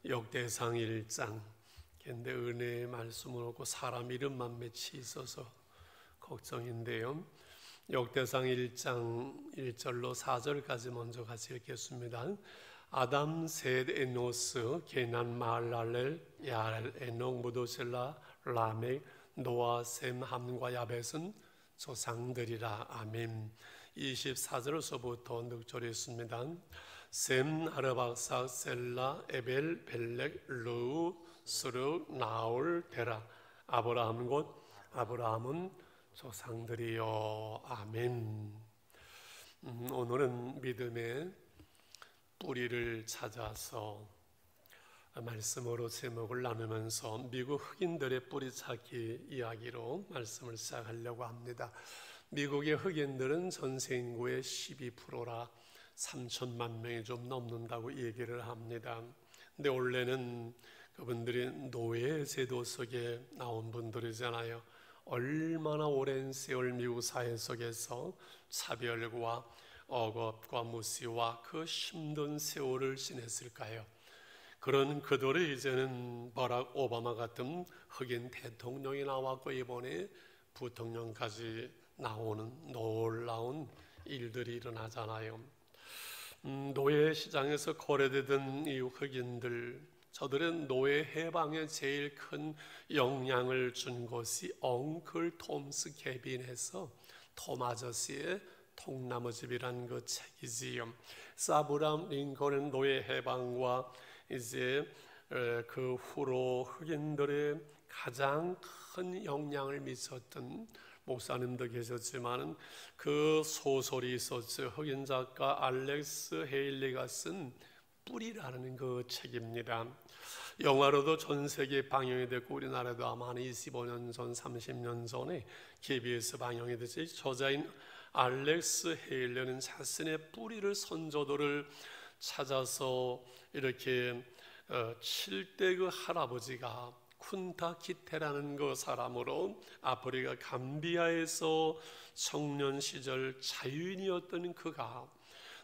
역대상 1장. 근데 은혜의 말씀을 얻고 사람 이름만 맺히 있어서 걱정인데요. 역대상 1장 1절로 4절까지 먼저 같이 읽겠습니다. 아담, 셋, 에노스, 게난, 마할랄렐, 야렐, 에녹, 무도셀라, 라멕, 노아, 셈, 함과 야벳은 조상들이라. 아멘. 24절에서부터 늑절이 있습니다. 셈, 아르박삭, 셀라, 에벨, 벨렉, 르우, 스르, 나올, 데라. 아브라함 곧 아브라함은 조상들이요. 아멘. 오늘은 믿음의 뿌리를 찾아서 말씀으로 제목을 나누면서 미국 흑인들의 뿌리찾기 이야기로 말씀을 시작하려고 합니다. 미국의 흑인들은 전세 인구의 12%라 3천만 명이 좀 넘는다고 얘기를 합니다. 근데 원래는 그분들이 노예 제도 속에 나온 분들이잖아요. 얼마나 오랜 세월 미국 사회 속에서 차별과 억압과 무시와 그 힘든 세월을 지냈을까요? 그런 그들이 이제는 버락 오바마 같은 흑인 대통령이 나왔고 이번에 부통령까지 나오는 놀라운 일들이 일어나잖아요. 노예 시장에서 거래되던 이 흑인들, 저들은 노예 해방에 제일 큰 영향을 준 것이 엉클 톰스 캐빈에서 톰 아저씨의 통나무집이라는 그 책이지요. 아브라함 링컨은 노예 해방과 이제 그 후로 흑인들의 가장 큰 영향을 미쳤던 목사님도 계셨지만 그 소설이 있었죠. 흑인 작가 알렉스 헤일리가 쓴 뿌리라는 그 책입니다. 영화로도 전 세계에 방영이 됐고 우리나라도 아마 한 25년 전, 30년 전에 KBS 방영이 됐죠. 저자인 알렉스 헤일리는 자신의 뿌리를 선조들을 찾아서 이렇게 7대 그 할아버지가 쿤타 키테라는 그 사람으로 아프리카 감비아에서 청년 시절 자유인이었던 그가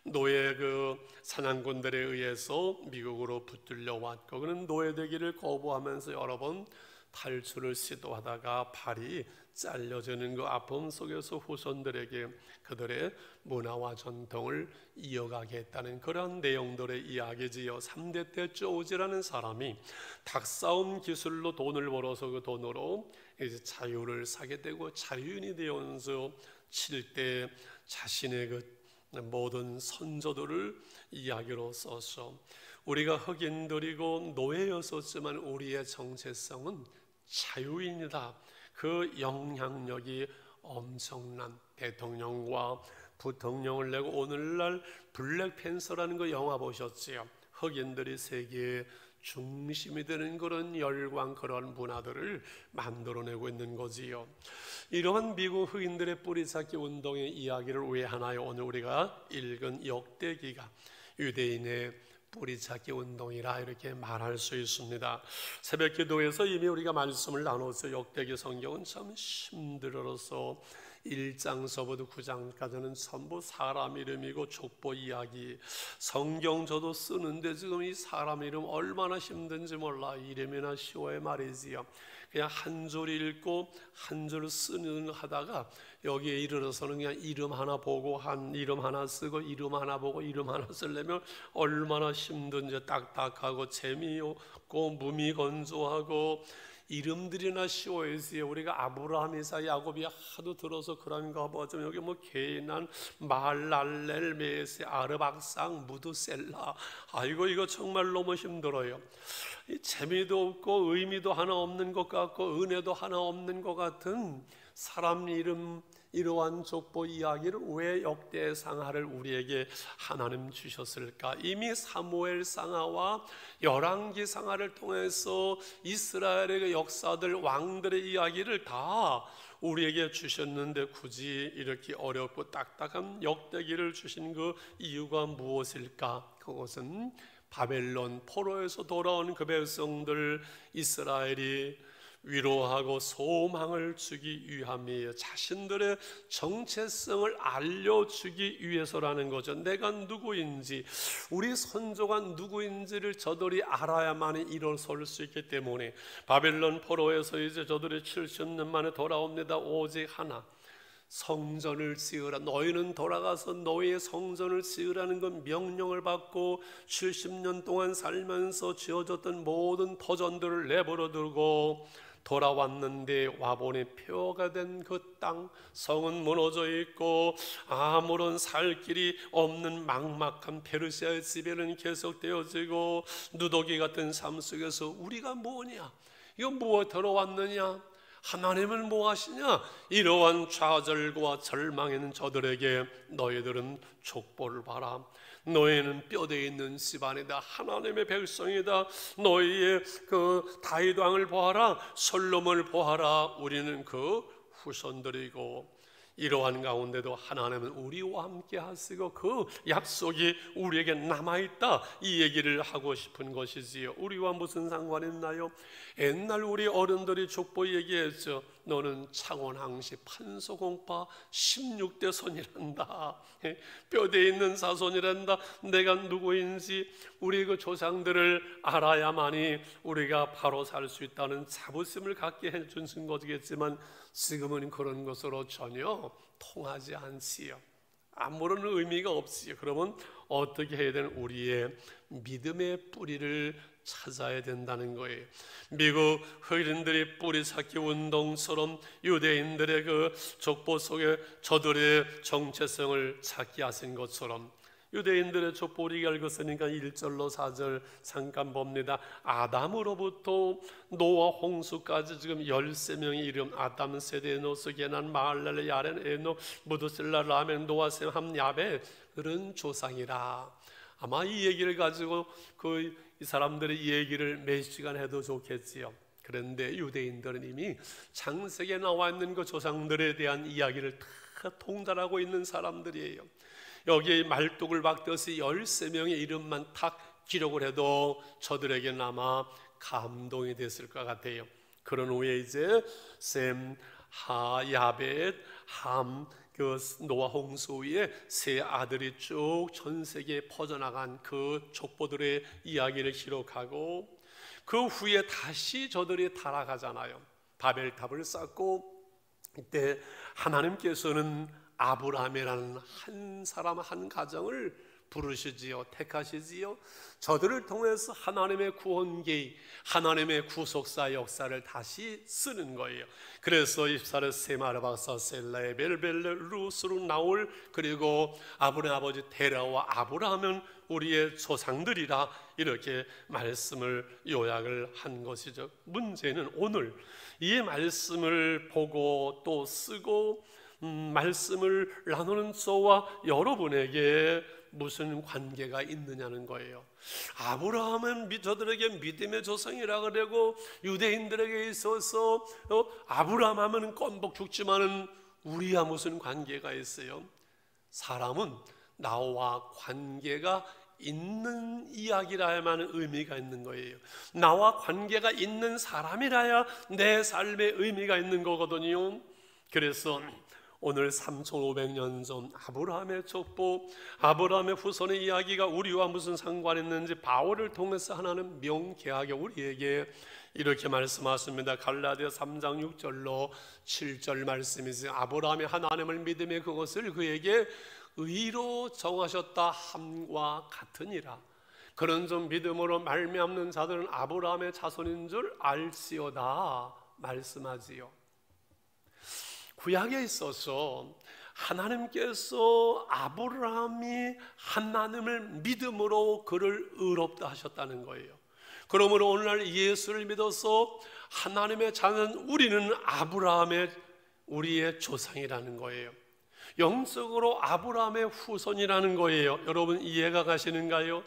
노예 그 사냥꾼들에 의해서 미국으로 붙들려 왔고 그는 노예되기를 거부하면서 여러 번 탈출을 시도하다가 팔이 잘려지는 그 아픔 속에서 후손들에게 그들의 문화와 전통을 이어가겠다는 그런 내용들의 이야기지요. 3대 때 조지라는 사람이 닭싸움 기술로 돈을 벌어서 그 돈으로 이제 자유를 사게 되고 자유인이 되면서 7대 자신의 그 모든 선조들을 이야기로 써서 우리가 흑인들이고 노예였었지만 우리의 정체성은 자유인이다. 그 영향력이 엄청난 대통령과 부통령을 내고 오늘날 블랙팬서라는 그 영화 보셨지요? 흑인들이 세계의 중심이 되는 그런 열광, 그런 문화들을 만들어내고 있는 거지요. 이러한 미국 흑인들의 뿌리찾기 운동의 이야기를 왜 하나요? 오늘 우리가 읽은 역대기가 유대인의 뿌리찾기 운동이라 이렇게 말할 수 있습니다. 새벽 기도에서 이미 우리가 말씀을 나눴어요. 역대기 성경은 참 힘들어서 1장서부터 9장까지는 전부 사람 이름이고 족보 이야기. 성경 저도 쓰는데 지금 이 사람 이름 얼마나 힘든지 몰라. 이름이나 쉬워야 말이지요. 그냥 한 줄 읽고 한 줄 쓰는 하다가 여기에 이르러서는 그냥 이름 하나 보고 한 이름 하나 쓰고 이름 하나 보고 이름 하나 쓰려면 얼마나 힘든지 딱딱하고 재미없고 무미건조하고 이름들이나 쉬워야지. 우리가 아브라함, 이삭, 야곱이 하도 들어서 그런가 봐. 좀 여기 뭐 게난, 마할랄렐, 메세, 아르박상, 무드셀라. 아이고 이거 정말 너무 힘들어요. 재미도 없고 의미도 하나 없는 것 같고 은혜도 하나 없는 것 같은 사람 이름 이러한 족보 이야기를 왜 역대상하를 우리에게 하나님 주셨을까? 이미 사무엘상하와 열왕기상하를 통해서 이스라엘의 그 역사들 왕들의 이야기를 다 우리에게 주셨는데 굳이 이렇게 어렵고 딱딱한 역대기를 주신 그 이유가 무엇일까? 그것은 바벨론 포로에서 돌아온 그 백성들 이스라엘이 위로하고 소망을 주기 위함이에요. 자신들의 정체성을 알려주기 위해서라는 거죠. 내가 누구인지, 우리 선조가 누구인지를 저들이 알아야만 일어설 수 있기 때문에 바벨론 포로에서 이제 저들이 70년 만에 돌아옵니다. 오직 하나, 성전을 지으라. 너희는 돌아가서 너희의 성전을 지으라는 건 명령을 받고 70년 동안 살면서 지어졌던 모든 터전들을 내버려 두고 돌아왔는데 와보니 폐허가 된 그 땅, 성은 무너져 있고 아무런 살 길이 없는 막막한 페르시아의 지배는 계속되어지고 누더기 같은 삶 속에서 우리가 뭐냐, 이거 뭐 들어왔느냐, 하나님은 뭐 하시냐, 이러한 좌절과 절망에 있는 저들에게 너희들은 족보를 봐라. 너희는 뼈대에 있는 집안이다. 하나님의 백성이다. 너희의 그 다윗 왕을 보아라. 솔로몬을 보아라. 우리는 그 후손들이고, 이러한 가운데도 하나님은 우리와 함께 하시고 그 약속이 우리에게 남아있다, 이 얘기를 하고 싶은 것이지요. 우리와 무슨 상관이 있나요? 옛날 우리 어른들이 족보 얘기했죠. 너는 창원항시 판소공파 16대 손이란다. 뼈대에 있는 자손이란다. 내가 누구인지 우리 그 조상들을 알아야만이 우리가 바로 살 수 있다는 자부심을 갖게 해준 것이겠지만 지금은 그런 것으로 전혀 통하지 않지요. 아무런 의미가 없지요. 그러면 어떻게 해야 되는, 우리의 믿음의 뿌리를 찾아야 된다는 거예요. 미국 흑인들이 뿌리 찾기 운동처럼 유대인들의 그 족보 속에 저들의 정체성을 찾게 하신 것처럼 유대인들의 족보 우리가 읽었으니까 1절로 4절 잠깐 봅니다. 아담으로부터 노아 홍수까지 지금 13명의 이름, 아담, 셋, 에노스, 게난, 마할랄, 야렌, 에노, 무드셀라, 라멘, 노아, 셈, 함, 야벳, 그런 조상이라. 아마 이 얘기를 가지고 이 사람들의 이 얘기를 몇 시간 해도 좋겠지요. 그런데 유대인들은 이미 창세기에 나와 있는 그 조상들에 대한 이야기를 다 통달하고 있는 사람들이에요. 여기에 말뚝을 박듯이 13명의 이름만 탁 기록을 해도 저들에게 아마 감동이 됐을 것 같아요. 그런 후에 이제 셈, 하, 야벳, 함, 그 노아 홍수 후에 세 아들이 쭉 전 세계에 퍼져나간 그 족보들의 이야기를 기록하고, 그 후에 다시 저들이 타락하잖아요. 바벨탑을 쌓고, 이때 하나님께서는 아브라함이라는 한 사람 한 가정을 부르시지요, 택하시지요. 저들을 통해서 하나님의 구원계획, 하나님의 구속사 역사를 다시 쓰는 거예요. 그래서 입사를 세마르박사, 셀라의 벨벨레, 루스루, 나올, 그리고 아브라함 아버지 데라와 아브라함은 우리의 조상들이라, 이렇게 말씀을 요약을 한 것이죠. 문제는 오늘 이 말씀을 보고 또 쓰고 말씀을 나누는 저와 여러분에게 무슨 관계가 있느냐는 거예요. 아브라함은 저들에게 믿음의 조상이라 그러고, 유대인들에게 있어서 아브라함 하면 껌벅 죽지만은 우리와 무슨 관계가 있어요? 사람은 나와 관계가 있는 이야기라야만 의미가 있는 거예요. 나와 관계가 있는 사람이라야 내 삶에 의미가 있는 거거든요. 그래서 오늘 3500년 전 아브라함의 족보, 아브라함의 후손의 이야기가 우리와 무슨 상관이 있는지 바울을 통해서 하나는 명쾌하게 우리에게 이렇게 말씀하십니다. 갈라디아 3장 6절로 7절 말씀이지. 아브라함이 하나님을 믿음에 그것을 그에게 의로 정하셨다 함과 같으니라. 그런 좀 믿음으로 말미암는 자들은 아브라함의 자손인 줄 알지어다 말씀하지요. 구약에 있어서 하나님께서 아브라함이 하나님을 믿음으로 그를 의롭다 하셨다는 거예요. 그러므로 오늘날 예수를 믿어서 하나님의 자는 우리는 아브라함의 우리의 조상이라는 거예요. 영적으로 아브라함의 후손이라는 거예요. 여러분 이해가 가시는가요?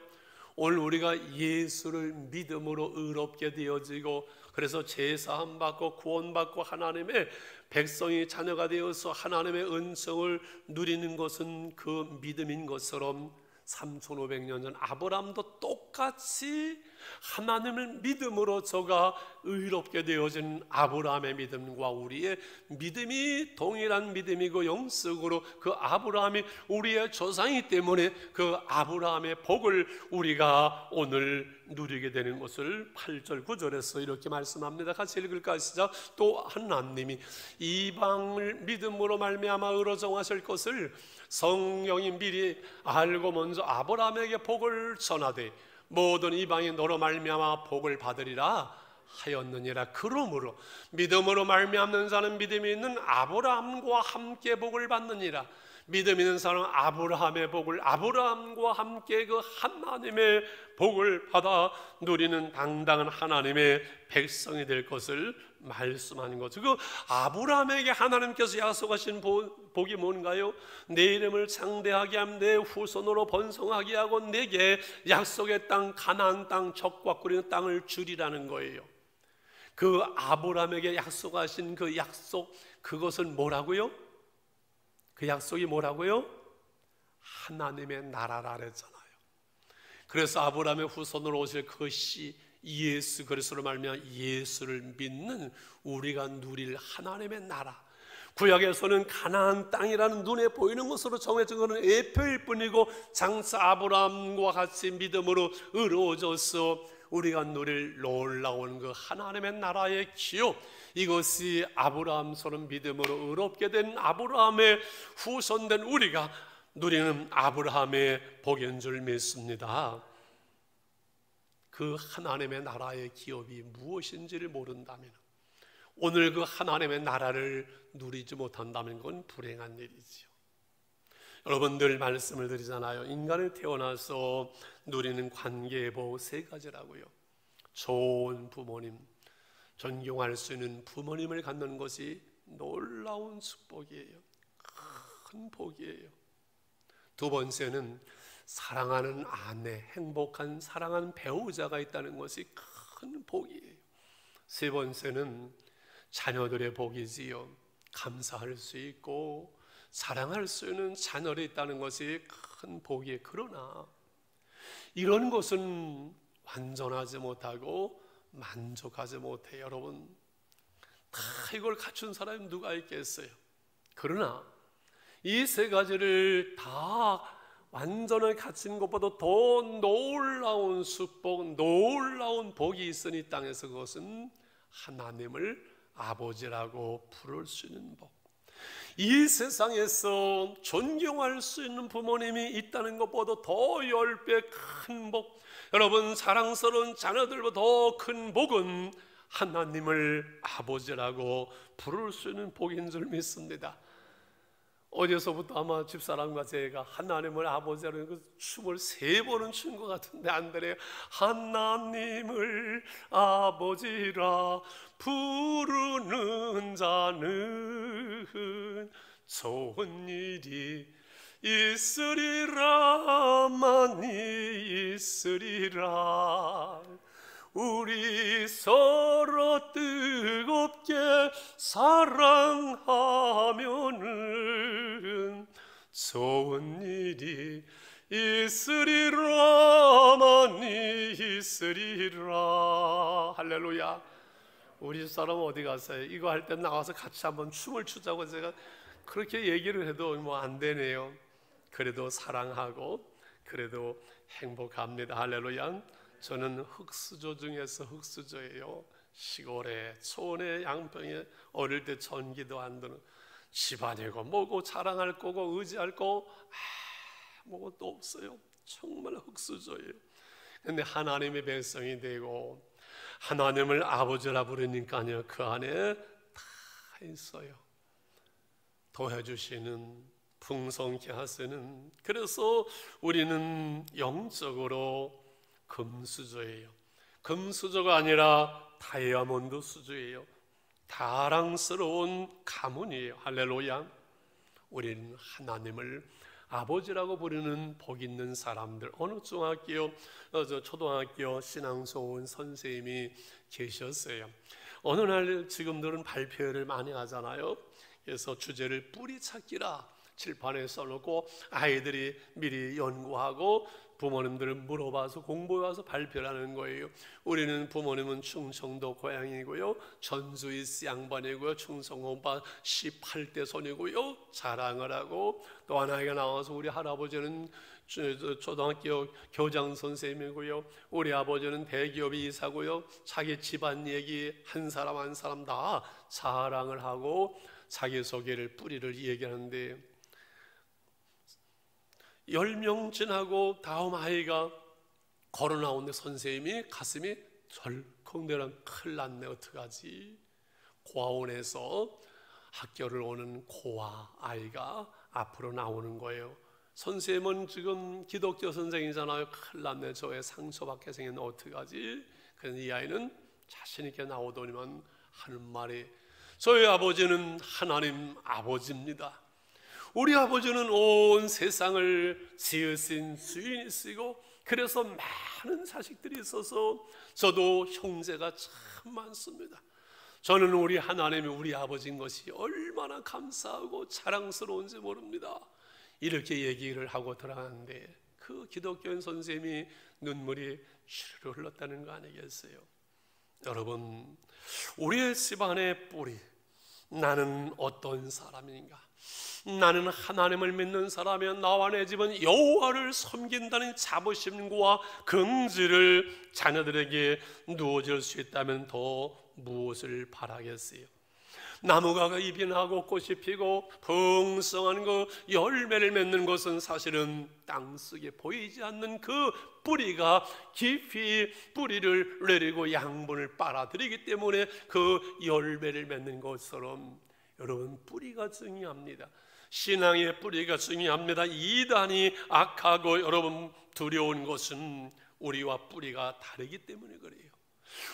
오늘 우리가 예수를 믿음으로 의롭게 되어지고, 그래서 제사함 받고 구원받고 하나님의 백성이 자녀가 되어서 하나님의 은총을 누리는 것은 그 믿음인 것처럼 3500년 전 아브라함도 똑같이 하나님을 믿음으로 저가 의롭게 되어진 아브라함의 믿음과 우리의 믿음이 동일한 믿음이고, 영적으로 그 아브라함이 우리의 조상이기 때문에 그 아브라함의 복을 우리가 오늘 누리게 되는 것을 8절 9절에서 이렇게 말씀합니다. 같이 읽을까? 시작. 또 하나님이 이방을 믿음으로 말미암아 의로 정하실 것을 성령이 미리 알고 먼저 아브라함에게 복을 전하되 모든 이방이 너로 말미암아 복을 받으리라 하였느니라. 그러므로 믿음으로 말미암는 자는 믿음이 있는 아브라함과 함께 복을 받느니라. 믿음 있는 사람은 아브라함의 복을, 아브라함과 함께 그 하나님의 복을 받아 누리는 당당한 하나님의 백성이 될 것을 말씀하는 거죠. 그 아브라함에게 하나님께서 약속하신 복이 뭔가요? 내 이름을 창대하게 하며 내 후손으로 번성하게 하고 내게 약속의 땅 가나안 땅 적과 꿀리는 땅을 주리라는 거예요. 그 아브라함에게 약속하신 그 약속, 그것은 뭐라고요? 그 약속이 뭐라고요? 하나님의 나라라 그랬잖아요. 그래서 아브라함의 후손으로 오실 것이 예수 그리스도로 말미암아 예수를 믿는 우리가 누릴 하나님의 나라. 구약에서는 가나안 땅이라는 눈에 보이는 것으로 정해진 것은 예표일 뿐이고, 장차 아브라함과 같이 믿음으로 의로워져서 우리가 누릴 놀라운 그 하나님의 나라의 기업, 이것이 아브라함처럼 믿음으로 의롭게 된 아브라함의 후손된 우리가 누리는 아브라함의 복인 줄 믿습니다. 그 하나님의 나라의 기업이 무엇인지를 모른다면, 오늘 그 하나님의 나라를 누리지 못한다면 그건 불행한 일이지요. 여러분들 말씀을 드리잖아요. 인간을 태어나서 누리는 관계의 복 3가지라고요. 좋은 부모님, 존경할 수 있는 부모님을 갖는 것이 놀라운 축복이에요. 큰 복이에요. 2번째는 사랑하는 아내, 행복한 사랑하는 배우자가 있다는 것이 큰 복이에요. 3번째는 자녀들의 복이지요. 감사할 수 있고 사랑할 수 있는 자녀를 있다는 것이 큰 복이에요. 그러나 이런 것은 완전하지 못하고 만족하지 못해요. 여러분, 다 이걸 갖춘 사람이 누가 있겠어요? 그러나 이 3가지를 다 완전하게 갖춘 것보다 더 놀라운 축복, 놀라운 복이 있으니 이 땅에서 그것은 하나님을 아버지라고 부를 수 있는 복. 이 세상에서 존경할 수 있는 부모님이 있다는 것보다 더 10배 큰 복, 여러분 사랑스러운 자녀들보다 더 큰 복은 하나님을 아버지라고 부를 수 있는 복인 줄 믿습니다. 어디서부터 아마 집사람과 제가 하나님을 아버지라는 그 춤을 3번은 춘 것 같은데 안 되네요. 하나님을 아버지라 부르는 자는 좋은 일이 있으리라, 많이 있으리라. 우리 서로 뜨겁게 사랑하면은 좋은 일이 있으리라, 많이 있으리라. 할렐루야. 우리 사람 어디 갔어요? 이거 할 때 나와서 같이 한번 춤을 추자고 제가 그렇게 얘기를 해도 뭐 안 되네요. 그래도 사랑하고 그래도 행복합니다. 할렐루야. 저는 흙수저 중에서 흙수저예요. 시골에 초원에 양평에 어릴 때 전기도 안 드는, 집안이고 뭐고 자랑할 거고 의지할 거 아무것도 없어요. 정말 흙수저예요. 근데 하나님의 백성이 되고 하나님을 아버지라 부르니까요, 그 안에 다 있어요. 도와주시는, 풍성케 하시는. 그래서 우리는 영적으로 금수저예요. 금수저가 아니라 다이아몬드 수저예요. 자랑스러운 가문이에요. 할렐루야. 우리는 하나님을 아버지라고 부르는 복 있는 사람들. 어느 중학교, 초등학교 신앙소원 선생님이 계셨어요. 어느 날 지금들은 발표를 많이 하잖아요. 그래서 주제를 뿌리 찾기라 칠판에 써놓고 아이들이 미리 연구하고 부모님들을 물어봐서 공부해와서 발표를 하는 거예요. 우리는 부모님은 충청도 고향이고요, 전주의 양반이고요, 충성오빠 18대 손이고요, 자랑을 하고, 또 하나가 나와서 우리 할아버지는 초등학교 교장 선생님이고요, 우리 아버지는 대기업 이사고요, 자기 집안 얘기 한 사람 한 사람 다 자랑을 하고 자기소개를 뿌리를 얘기하는데, 10명 지나고 다음 아이가 걸어 나오는데 선생님이 가슴이 절컥 내랑 큰일 났네, 어떡하지? 고아원에서 학교를 오는 고아 아이가 앞으로 나오는 거예요. 선생님은 지금 기독교 선생이잖아요. 큰일 났네, 저의 상처받게 생겼네, 어떡하지? 그래서 이 아이는 자신 있게 나오더니만 하는 말이, 저희 아버지는 하나님 아버지입니다. 우리 아버지는 온 세상을 지으신 주인이시고, 그래서 많은 자식들이 있어서 저도 형제가 참 많습니다. 저는 우리 하나님이 우리 아버지인 것이 얼마나 감사하고 자랑스러운지 모릅니다. 이렇게 얘기를 하고 들어가는데, 그 기독교인 선생님이 눈물이 주르르 흘렀다는 거 아니겠어요? 여러분, 우리의 집안의 뿌리, 나는 어떤 사람인가? 나는 하나님을 믿는 사람이야. 나와 내 집은 여호와를 섬긴다는 자부심과 긍지를 자녀들에게 누어줄 수 있다면 더 무엇을 바라겠어요? 나무가 잎이 나고 꽃이 피고 풍성한 그 열매를 맺는 것은 사실은 땅속에 보이지 않는 그 뿌리가 깊이 뿌리를 내리고 양분을 빨아들이기 때문에 그 열매를 맺는 것처럼, 여러분, 뿌리가 중요합니다. 신앙의 뿌리가 중요합니다. 이단이 악하고 여러분 두려운 것은 우리와 뿌리가 다르기 때문에 그래요.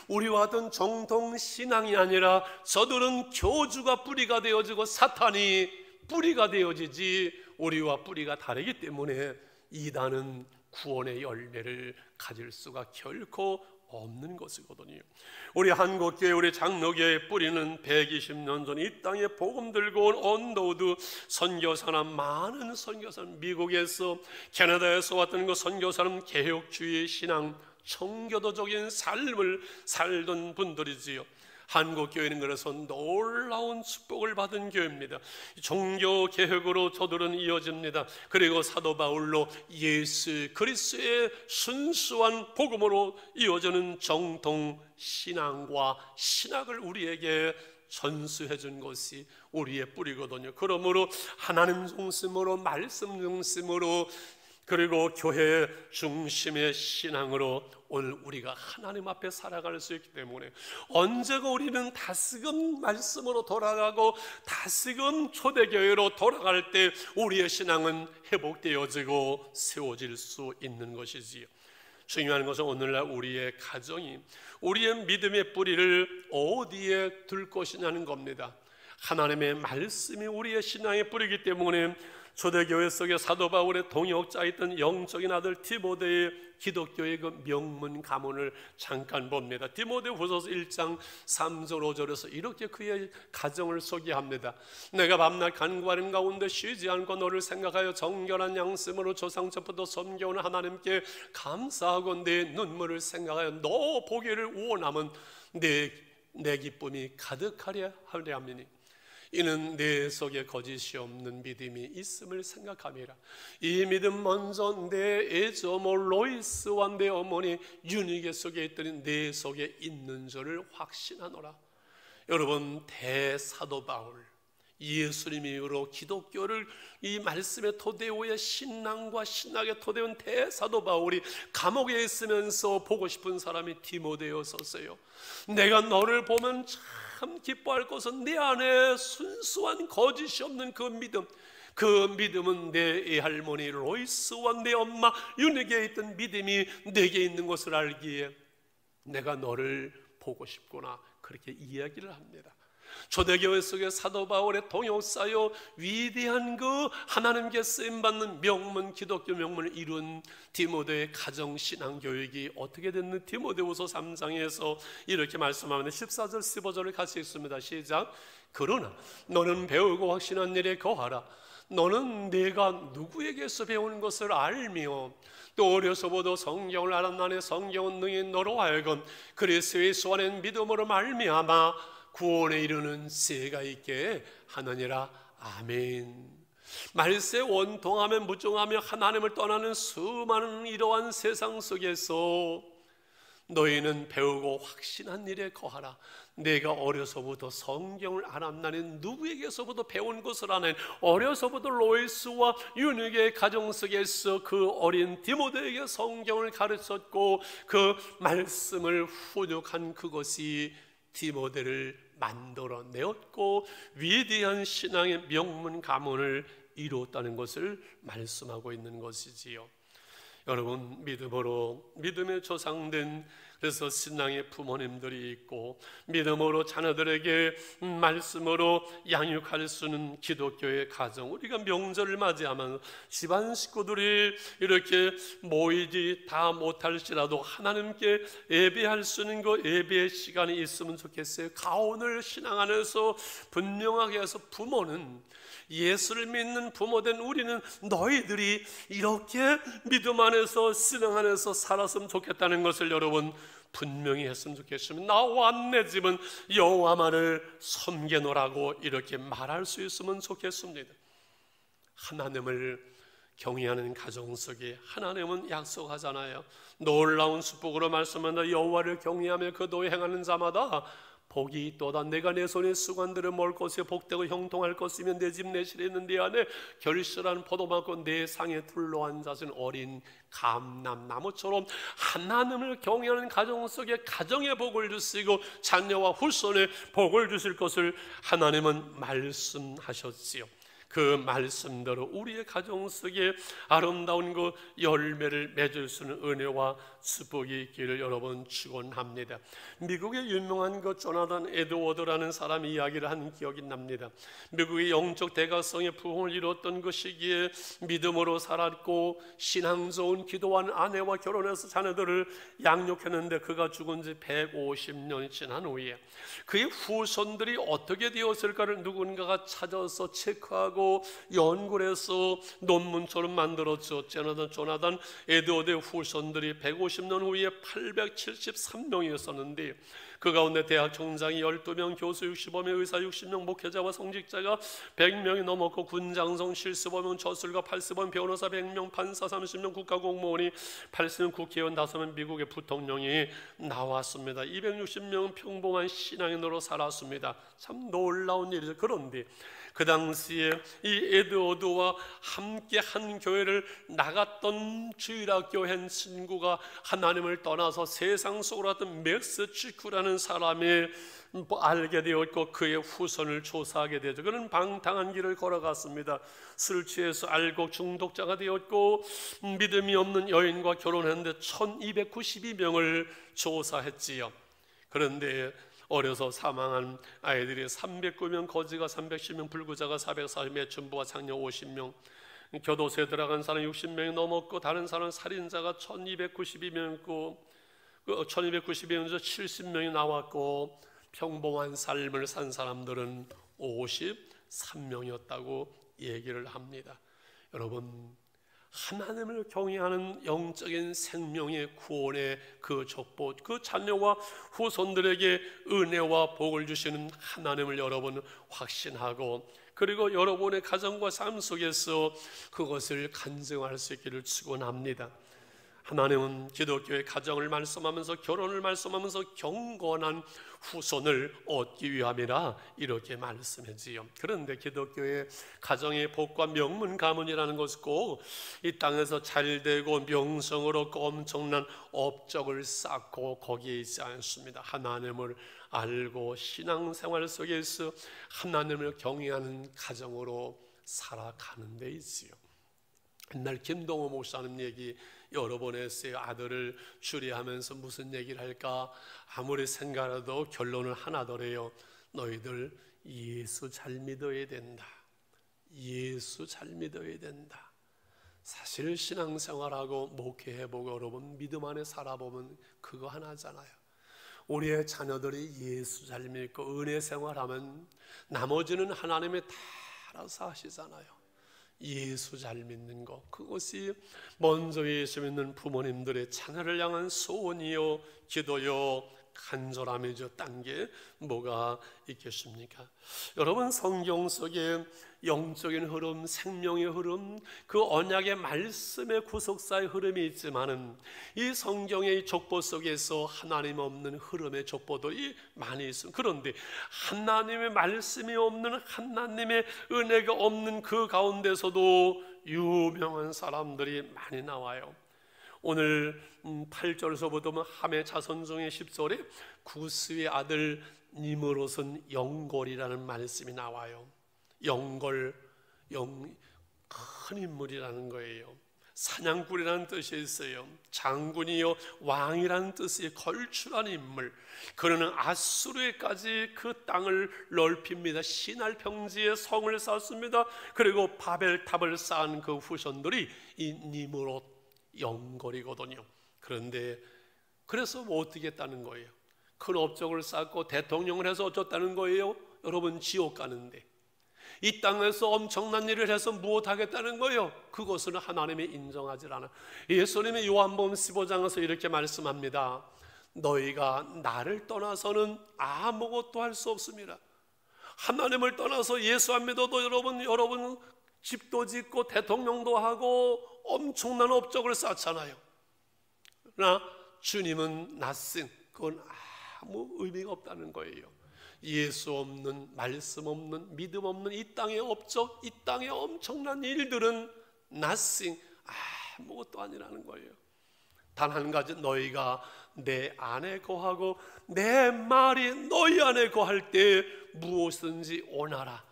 우리와 같은 정통 신앙이 아니라 저들은 교주가 뿌리가 되어지고 사탄이 뿌리가 되어지지, 우리와 뿌리가 다르기 때문에 이단은 구원의 열매를 가질 수가 결코 없는 것이거든요. 우리 한국교회, 우리 장로교회의 뿌리는 120년 전 이 땅에 복음 들고 온 언더우드 선교사나 많은 선교사는, 미국에서 캐나다에서 왔던 그 선교사는 개혁주의 신앙, 청교도적인 삶을 살던 분들이지요. 한국교회는 그래서 놀라운 축복을 받은 교회입니다. 종교개혁으로 저들은 이어집니다. 그리고 사도 바울로 예수 그리스도의 순수한 복음으로 이어지는 정통 신앙과 신학을 우리에게 전수해 준 것이 우리의 뿌리거든요. 그러므로 하나님 중심으로, 말씀 중심으로, 그리고 교회 중심의 신앙으로 오늘 우리가 하나님 앞에 살아갈 수 있기 때문에, 언제가 우리는 다시금 말씀으로 돌아가고 다시금 초대교회로 돌아갈 때 우리의 신앙은 회복되어지고 세워질 수 있는 것이지요. 중요한 것은 오늘날 우리의 가정이 우리의 믿음의 뿌리를 어디에 둘 것이냐는 겁니다. 하나님의 말씀이 우리의 신앙의 뿌리이기 때문에 초대교회 속에 사도 바울의 동역자였던 영적인 아들 디모데의 기독교의 그 명문 가문을 잠깐 봅니다. 디모데후서 1장 3절 5절에서 이렇게 그의 가정을 소개합니다. 내가 밤낮 간구하는 가운데 쉬지 않고 너를 생각하여 정결한 양심으로 조상처부터 섬겨오는 하나님께 감사하고 내 눈물을 생각하여 너 보기를 원하면 내 기쁨이 가득하려 하려 함이니 이는 내 속에 거짓이 없는 믿음이 있음을 생각함이라. 이 믿음 먼저 내 애조모 로이스와 내 어머니 유니게 속에 있더니 내 속에 있는 줄을 확신하노라. 여러분, 대사도 바울, 예수님의 이후로 기독교를 이 말씀의 토대위에 신앙과 신학의 토대인 대사도 바울이 감옥에 있으면서 보고 싶은 사람이 디모데였었어요. 내가 너를 보면 참 기뻐할 것은 내 안에 순수한 거짓이 없는 그 믿음, 그 믿음은 내 애할머니 로이스와 내 엄마 유니게에 있던 믿음이 내게 있는 것을 알기에 내가 너를 보고 싶구나, 그렇게 이야기를 합니다. 초대교회 속에 사도 바울의 동역사요, 위대한 그 하나님께 쓰임받는 명문, 기독교 명문을 이룬 디모데의 가정신앙교육이 어떻게 됐는? 디모데후서 3장에서 이렇게 말씀합니다. 14절 15절을 같이 읽습니다. 시작. 그러나 너는 배우고 확신한 일에 거하라. 너는 내가 누구에게서 배운 것을 알며 또 어려서부터 성경을 알았나니 성경은 능히 너로 하여금 그리스도 예수 안에 믿음으로 말미암아 구원에 이르는 지혜가 있게 하느니라. 아멘. 말세 원통하며 무정하며 하나님을 떠나는 수많은 이러한 세상 속에서 너희는 배우고 확신한 일에 거하라. 내가 어려서부터 성경을 알았나니 누구에게서부터 배운 것을 아는 어려서부터 로이스와 유니게의 가정 속에서 그 어린 디모데에게 성경을 가르쳤고 그 말씀을 훈육한 그것이 디모데를 만들어내었고 위대한 신앙의 명문 가문을 이루었다는 것을 말씀하고 있는 것이지요. 여러분, 믿음의 조상된 그래서 신앙의 부모님들이 있고 믿음으로 자녀들에게 말씀으로 양육할 수 있는 기독교의 가정, 우리가 명절을 맞이하면 집안 식구들이 이렇게 모이지 다 못할지라도 하나님께 예배할 수 있는 그 예배의 시간이 있으면 좋겠어요. 가온을 신앙 안에서 분명하게 해서 부모는, 예수를 믿는 부모된 우리는 너희들이 이렇게 믿음 안에서 신앙 안에서 살았으면 좋겠다는 것을 여러분 분명히 했으면 좋겠습니다. 나와 내 집은 여호와만을 섬기노라고 이렇게 말할 수 있으면 좋겠습니다. 하나님을 경외하는 가정 속에 하나님은 약속하잖아요. 놀라운 축복으로 말씀한다. 여호와를 경외하며 그 도에 행하는 자마다 복이 있도다. 내가 내 손에 수관들을 먹을 것에 복되고 형통할 것이면 내 집 내 실에 있는 내 안에 결실한 포도막고 내 상에 둘러앉아진 어린 감람나무처럼 하나님을 경외하는 가정 속에 가정의 복을 주시고 자녀와 후손의 복을 주실 것을 하나님은 말씀하셨지요. 그 말씀대로 우리의 가정 속에 아름다운 그 열매를 맺을 수 있는 은혜와 축복이 있기를 여러분 축원합니다. 미국의 유명한 그 조나단 에드워드라는 사람이 이야기를 한 기억이 납니다. 미국의 영적 대가성의 부흥을 이뤘던 그 시기에 믿음으로 살았고 신앙 좋은 기도한 아내와 결혼해서 자녀들을 양육했는데 그가 죽은 지 150년이 지난 후에 그의 후손들이 어떻게 되었을까를 누군가가 찾아서 체크하고 연구를 해서 논문처럼 만들었죠. 조나단 에드워드의 후손들이 150년 후에 873명이었었는데 그 가운데 대학 총장이 12명, 교수 65명, 의사 60명, 목회자와 성직자가 100명이 넘었고 군장성 75명, 저술가 80명, 변호사 100명, 판사 30명, 국가공무원이 80명, 국회의원 5명, 미국의 부통령이 나왔습니다. 260명은 평범한 신앙인으로 살았습니다. 참 놀라운 일이죠. 그런데 그 당시에 이 에드워드와 함께 한 교회를 나갔던 주일학교 한 친구가 하나님을 떠나서 세상 속으로 갔던 맥스 치쿠라는 사람이 알게 되었고 그의 후손을 조사하게 되죠. 그는 방탕한 길을 걸어갔습니다. 술 취해서 알곡 중독자가 되었고 믿음이 없는 여인과 결혼했는데 1292명을 조사했지요. 그런데 어려서 사망한 아이들이 309명, 거지가 310명, 불구자가 440명, 매춘부가 장녀 50명, 교도소에 들어간 사람 60명이 넘었고 다른 사람 살인자가 1292명이고 1292명에서 70명이 나왔고 평범한 삶을 산 사람들은 53명이었다고 얘기를 합니다. 여러분, 하나님을 경외하는 영적인 생명의 구원의 그 족보, 그 자녀와 후손들에게 은혜와 복을 주시는 하나님을 여러분 확신하고 그리고 여러분의 가정과 삶 속에서 그것을 간증할 수 있기를 축원합니다. 하나님은 기독교의 가정을 말씀하면서 결혼을 말씀하면서 경건한 후손을 얻기 위함이라 이렇게 말씀하지요. 그런데 기독교의 가정의 복과 명문 가문이라는 것은 꼭 이 땅에서 잘되고 명성을 얻고 엄청난 업적을 쌓고 거기에 있지 않습니다. 하나님을 알고 신앙생활 속에서 하나님을 경외하는 가정으로 살아가는 데 있지요. 옛날 김동호 목사님 얘기 여러 번 했어요. 아들을 추리하면서 무슨 얘기를 할까 아무리 생각해도 결론은 하나더래요. 너희들 예수 잘 믿어야 된다. 예수 잘 믿어야 된다. 사실 신앙생활하고 목회해보고 여러분 믿음 안에 살아보면 그거 하나잖아요. 우리의 자녀들이 예수 잘 믿고 은혜 생활하면 나머지는 하나님이 다 알아서 하시잖아요. 예수 잘 믿는 것, 그것이 먼저 예수 믿는 부모님들의 자녀를 향한 소원이요, 기도요, 간절함이죠. 딴 게 뭐가 있겠습니까? 여러분, 성경 속에 영적인 흐름, 생명의 흐름, 그 언약의 말씀의 구속사의 흐름이 있지만은 이 성경의 족보 속에서 하나님 없는 흐름의 족보들이 많이 있습니다. 그런데 하나님의 말씀이 없는, 하나님의 은혜가 없는 그 가운데서도 유명한 사람들이 많이 나와요. 오늘 8절에서부터 보면 함의 자손 중에 10절에 구스의 아들 니므롯은 영골이라는 말씀이 나와요. 영골, 큰 인물이라는 거예요. 사냥꾼이라는 뜻이 있어요. 장군이요, 왕이라는 뜻이 걸출한 인물. 그러는 아수르에까지 그 땅을 넓힙니다. 시날 평지에 성을 쌓습니다. 그리고 바벨탑을 쌓은 그 후손들이 이 니므롯 영골이거든요. 그런데 그래서 뭐 어떻게 했다는 거예요? 큰 업적을 쌓고 대통령을 해서 어쩌다는 거예요? 여러분, 지옥 가는데 이 땅에서 엄청난 일을 해서 무엇하겠다는 거예요? 그것은 하나님이 인정하지 않아. 예수님이 요한복음 15장에서 이렇게 말씀합니다. 너희가 나를 떠나서는 아무것도 할 수 없습니다. 하나님을 떠나서 예수 안 믿어도 여러분 집도 짓고 대통령도 하고 엄청난 업적을 쌓잖아요. 그러나 주님은 nothing, 그건 아무 의미가 없다는 거예요. 예수 없는, 말씀 없는, 믿음 없는 이 땅의 업적, 이 땅의 엄청난 일들은 nothing, 아무것도 아니라는 거예요. 단 한 가지, 너희가 내 안에 거하고 내 말이 너희 안에 거할 때 무엇든지 원하라,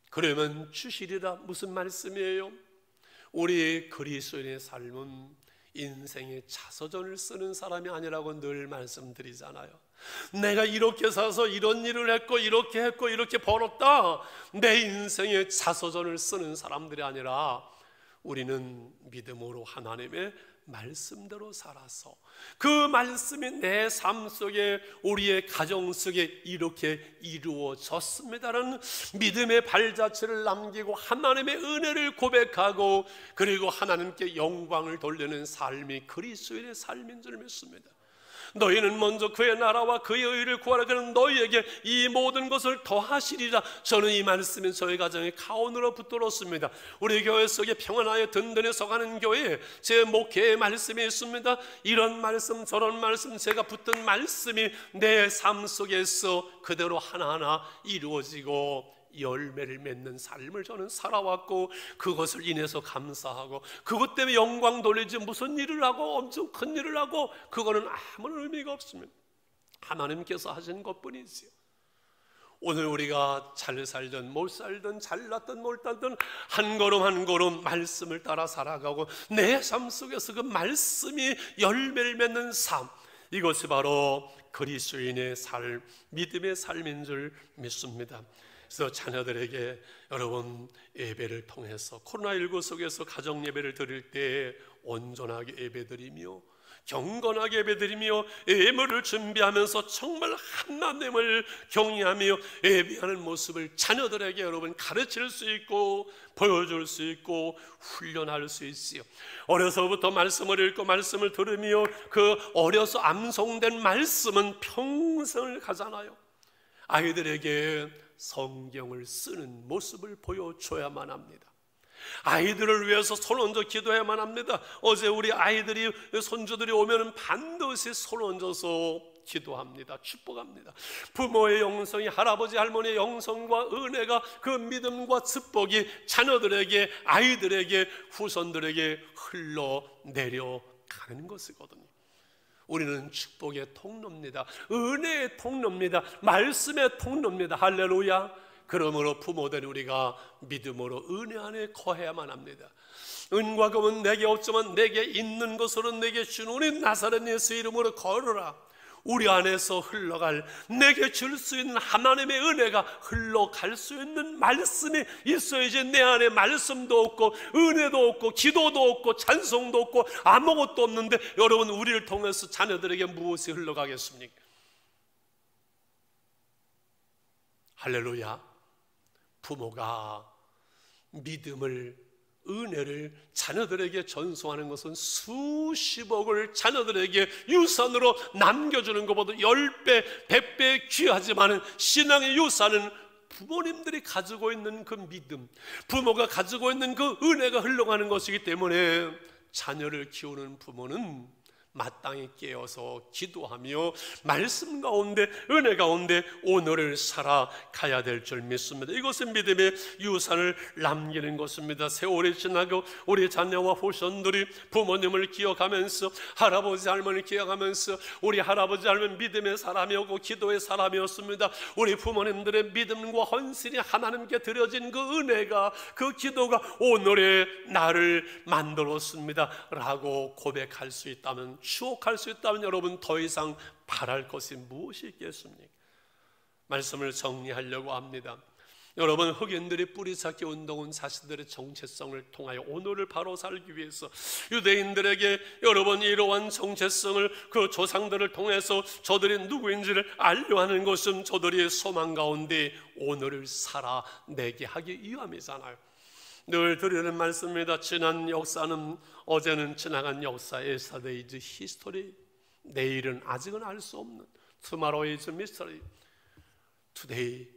그러면 주시리라. 무슨 말씀이에요? 우리 그리스도인의 삶은 인생의 자서전을 쓰는 사람이 아니라고 늘 말씀드리잖아요. 내가 이렇게 사서 이런 일을 했고 이렇게 했고 이렇게 벌었다, 내 인생의 자서전을 쓰는 사람들이 아니라 우리는 믿음으로 하나님의 말씀대로 살아서 그 말씀이 내 삶 속에, 우리의 가정 속에 이렇게 이루어졌습니다라는 믿음의 발자취를 남기고 하나님의 은혜를 고백하고 그리고 하나님께 영광을 돌리는 삶이 그리스도인의 삶인 줄 믿습니다. 너희는 먼저 그의 나라와 그의 의를 구하라, 그는 너희에게 이 모든 것을 더하시리라. 저는 이 말씀이 저희 가정에 가온으로 붙들었습니다. 우리 교회 속에 평안하여 든든히 서가는 교회에 제 목회의 말씀이 있습니다. 이런 말씀 저런 말씀, 제가 붙든 말씀이 내 삶 속에서 그대로 하나하나 이루어지고 열매를 맺는 삶을 저는 살아왔고, 그것을 인해서 감사하고 그것 때문에 영광 돌리지 무슨 일을 하고 엄청 큰 일을 하고 그거는 아무런 의미가 없습니다. 하나님께서 하신 것뿐이지요. 오늘 우리가 잘 살든 못 살든 잘났든 못났든 한 걸음 한 걸음 말씀을 따라 살아가고 내 삶 속에서 그 말씀이 열매를 맺는 삶, 이것이 바로 그리스도인의 삶, 믿음의 삶인 줄 믿습니다. 그래서 자녀들에게 여러분, 예배를 통해서 코로나19 속에서 가정 예배를 드릴 때 온전하게 예배드리며 경건하게 예배드리며 예물을 준비하면서 정말 하나님을 경외하며 예배하는 모습을 자녀들에게 여러분 가르칠 수 있고 보여줄 수 있고 훈련할 수 있어요. 어려서부터 말씀을 읽고 말씀을 들으며 그 어려서 암송된 말씀은 평생을 가잖아요. 아이들에게 성경을 쓰는 모습을 보여줘야만 합니다. 아이들을 위해서 손 얹어 기도해야만 합니다. 어제 우리 아이들이, 손주들이 오면 반드시 손 얹어서 기도합니다. 축복합니다. 부모의 영성이, 할아버지 할머니의 영성과 은혜가, 그 믿음과 축복이 자녀들에게, 아이들에게, 후손들에게 흘러내려가는 것이거든요. 우리는 축복의 통로입니다. 은혜의 통로입니다. 말씀의 통로입니다. 할렐루야. 그러므로 부모된 우리가 믿음으로 은혜 안에 거해야만 합니다. 은과 금은 내게 없지만 내게 있는 것으로 내게 준 우리 나사렛 예수 이름으로 걸어라. 우리 안에서 흘러갈, 내게 줄 수 있는 하나님의 은혜가 흘러갈 수 있는 말씀이 있어야지. 내 안에 말씀도 없고 은혜도 없고 기도도 없고 찬송도 없고 아무것도 없는데 여러분, 우리를 통해서 자녀들에게 무엇이 흘러가겠습니까? 할렐루야. 부모가 믿음을 은혜를 자녀들에게 전송하는 것은 수십억을 자녀들에게 유산으로 남겨주는 것보다 10배, 100배 귀하지만 신앙의 유산은 부모님들이 가지고 있는 그 믿음, 부모가 가지고 있는 그 은혜가 흘러가는 것이기 때문에 자녀를 키우는 부모는 마땅히 깨어서 기도하며 말씀 가운데, 은혜 가운데 오늘을 살아가야 될 줄 믿습니다. 이것은 믿음의 유산을 남기는 것입니다. 세월이 지나고 우리 자녀와 후손들이 부모님을 기억하면서, 할아버지 할머니를 기억하면서, 우리 할아버지 할머니 믿음의 사람이었고 기도의 사람이었습니다. 우리 부모님들의 믿음과 헌신이 하나님께 드려진 그 은혜가, 그 기도가 오늘의 나를 만들었습니다 라고 고백할 수 있다면, 추억할 수 있다면 여러분 더 이상 바랄 것이 무엇이 있겠습니까? 말씀을 정리하려고 합니다. 여러분, 흑인들이 뿌리찾기 운동은 자신들의 정체성을 통하여 오늘을 바로 살기 위해서, 유대인들에게 여러분 이러한 정체성을, 그 조상들을 통해서 저들이 누구인지를 알려하는 것은 저들의 소망 가운데 오늘을 살아내게 하기 위함이잖아요. 늘 드리는 말씀입니다. 지난 역사는, 어제는 지나간 역사, yesterday is history. 내일은 아직은 알 수 없는, tomorrow is mystery. Today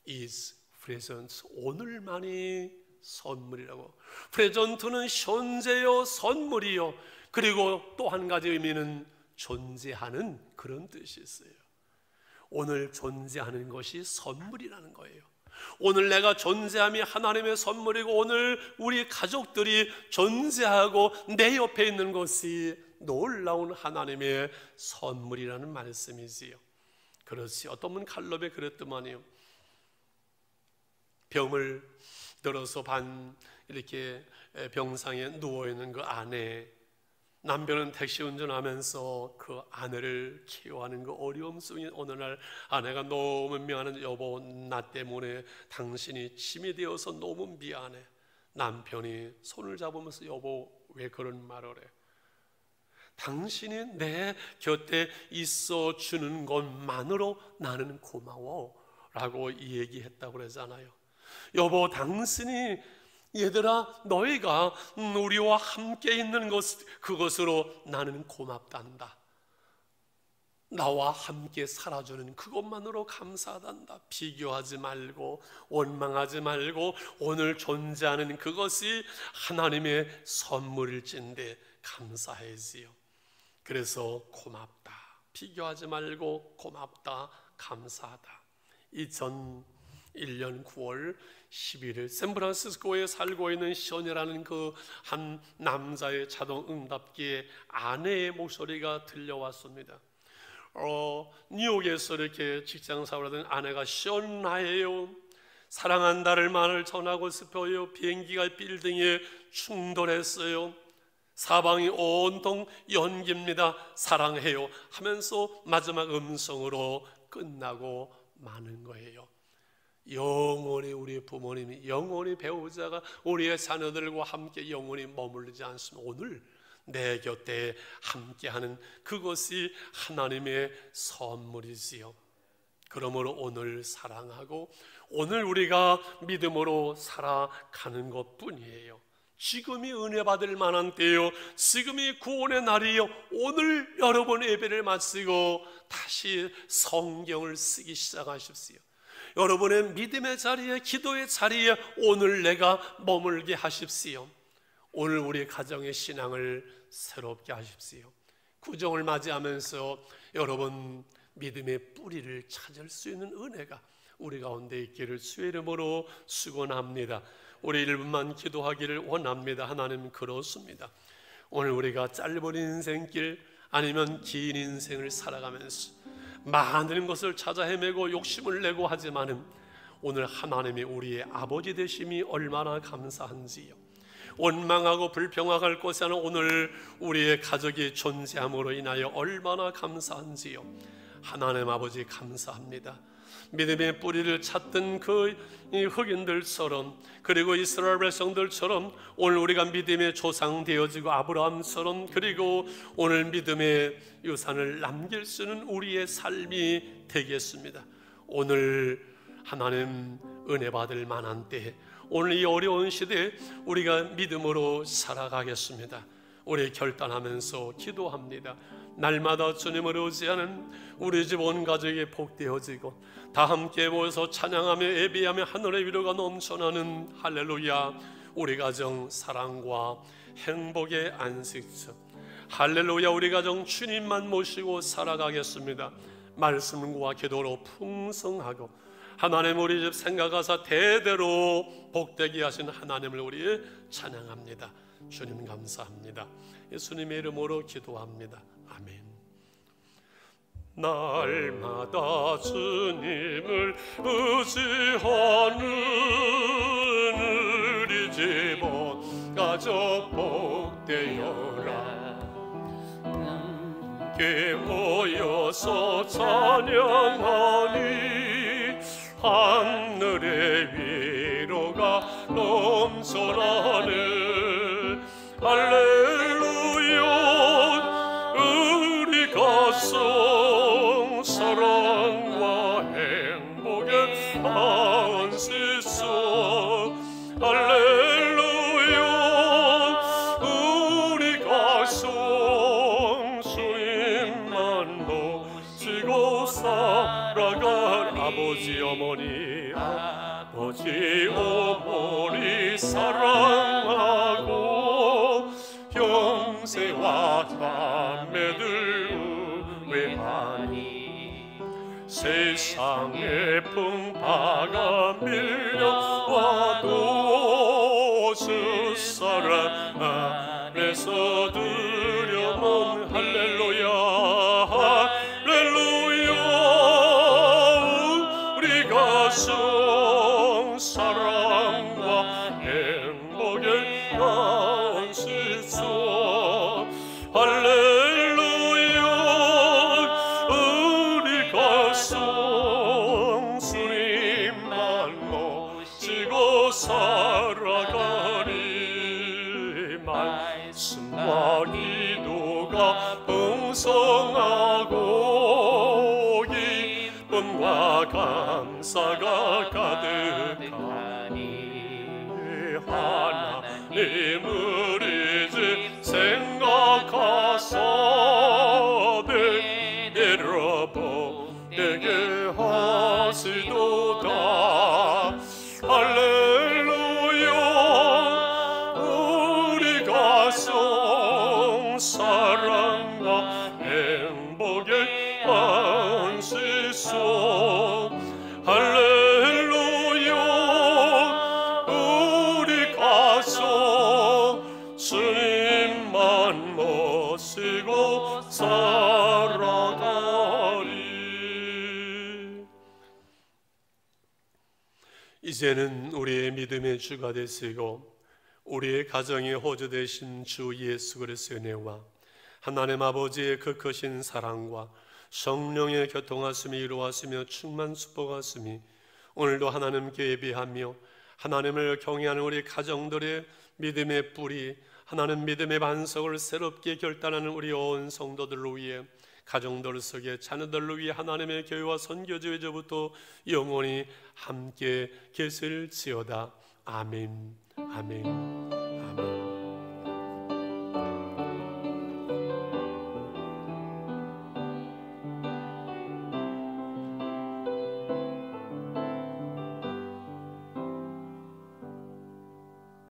is present. 오늘만이 선물이라고. 프레젠트는 현재요, 선물이요. 그리고 또 한 가지 의미는 존재하는, 그런 뜻이 있어요. 오늘 존재하는 것이 선물이라는 거예요. 오늘 내가 존재함이 하나님의 선물이고, 오늘 우리 가족들이 존재하고 내 옆에 있는 것이 놀라운 하나님의 선물이라는 말씀이지요. 그렇지, 어떤 분 칼럼에 그랬더만요. 병을 들어서 이렇게 병상에 누워있는 그 아내, 남편은 택시 운전하면서 그 아내를 케어하는 그 어려움 속에 어느 날 아내가 너무 미안해. 여보, 나 때문에 당신이 짐이 되어서 너무 미안해. 남편이 손을 잡으면서 여보, 왜 그런 말을 해? 당신이 내 곁에 있어 주는 것만으로 나는 고마워 라고 얘기했다고 그러잖아요. 여보, 당신이, 얘들아, 너희가 우리와 함께 있는 그것으로 나는 고맙단다. 나와 함께 살아주는 그것만으로 감사하단다. 비교하지 말고 원망하지 말고 오늘 존재하는 그것이 하나님의 선물일진데 감사해지요. 그래서 고맙다, 비교하지 말고 고맙다, 감사하다. 2001년 9월 11일 샌프란시스코에 살고 있는 시온이라는 그 한 남자의 자동 응답기에 아내의 목소리가 들려왔습니다. 뉴욕에서 이렇게 직장생활을 하던 아내가, 시온 나예요, 사랑한다를 말을 전하고 싶어요. 비행기가 빌딩에 충돌했어요. 사방이 온통 연기입니다. 사랑해요 하면서 마지막 음성으로 끝나고 마는 거예요. 영원히 우리 부모님이, 영원히 배우자가 우리의 자녀들과 함께 영원히 머물지 않으면 오늘 내 곁에 함께하는 그것이 하나님의 선물이지요. 그러므로 오늘 사랑하고 오늘 우리가 믿음으로 살아가는 것뿐이에요. 지금이 은혜 받을 만한 때요, 지금이 구원의 날이요. 오늘 여러분 예배를 마치고 다시 성경을 쓰기 시작하십시오. 여러분의 믿음의 자리에, 기도의 자리에 오늘 내가 머물게 하십시오. 오늘 우리 가정의 신앙을 새롭게 하십시오. 구정을 맞이하면서 여러분 믿음의 뿌리를 찾을 수 있는 은혜가 우리 가운데 있기를 주의 이름으로 축원합니다. 우리 1분만 기도하기를 원합니다. 하나님, 그렇습니다. 오늘 우리가 짧은 인생길 아니면 긴 인생을 살아가면서 많은 것을 찾아 헤매고 욕심을 내고 하지만은 오늘 하나님이 우리의 아버지 되심이 얼마나 감사한지요. 원망하고 불평할 것이 아니라 오늘 우리의 가족이 존재함으로 인하여 얼마나 감사한지요. 하나님 아버지, 감사합니다. 믿음의 뿌리를 찾던 그 흑인들처럼, 그리고 이스라엘 백성들처럼 오늘 우리가 믿음의 조상 되어지고 아브라함처럼, 그리고 오늘 믿음의 유산을 남길 수 있는 우리의 삶이 되겠습니다. 오늘 하나님 은혜 받을 만한 때, 오늘 이 어려운 시대에 우리가 믿음으로 살아가겠습니다. 우리 결단하면서 기도합니다. 날마다 주님을 의지하는 우리 집 온 가족이 복되어지고 다 함께 모여서 찬양하며 예배하며 하늘의 위로가 넘쳐나는 할렐루야, 우리 가정 사랑과 행복의 안식처, 할렐루야, 우리 가정 주님만 모시고 살아가겠습니다. 말씀과 기도로 풍성하고 하나님 우리 집 생각하사 대대로 복되게 하신 하나님을 우리 찬양합니다. 주님 감사합니다. 예수님의 이름으로 기도합니다. 아멘. 날마다 주님을 의지하는 우리 집 온 가족 복되어라. 함께 모여서 찬양하니 하늘의 위로가 넘쳐나네. 할렐루야, 우리 가정 사랑과 행복의 안식처. 할렐루야, 우리 가정 주님만 모시고 살아갈 아버지 어머니, 아버지 어머니 사랑하고 형제와 자매들 우애하니 세상의 풍파가 밀려와도 주 사랑 안에서 두려운 할렐루야, 할렐루야, 우리 가정 사랑과 행복의 안식처. 할렐루야, 우리 가정 주님만 모시고 살아가리. 말씀과 기도가 풍성하고 기쁨과 감사가 가득하니 하나님 우리 집 생각하사 대대로 복되게 하시도다. 할렐루야, 우리 가정 사랑과 행복의 안식처. 할렐루야, 우리 가정 주님만 모시고 살아가리. 이제는 우리의 믿음의 주가 되시고 우리의 가정의 호주 되신 주 예수 그리스도의 은혜와 하나님 아버지의 그 크신 사랑과 성령의 교통하심이 이루어지며 충만 축복하심이 오늘도 하나님께 예배하며 하나님을 경외하는 우리 가정들의 믿음의 뿌리, 하나님 믿음의 반석을 새롭게 결단하는 우리 온 성도들을 위해, 가정들 속에 자녀들을 위해 하나님의 교회와 선교지회저부터 영원히 함께 계실지어다. 아멘, 아멘, 아멘.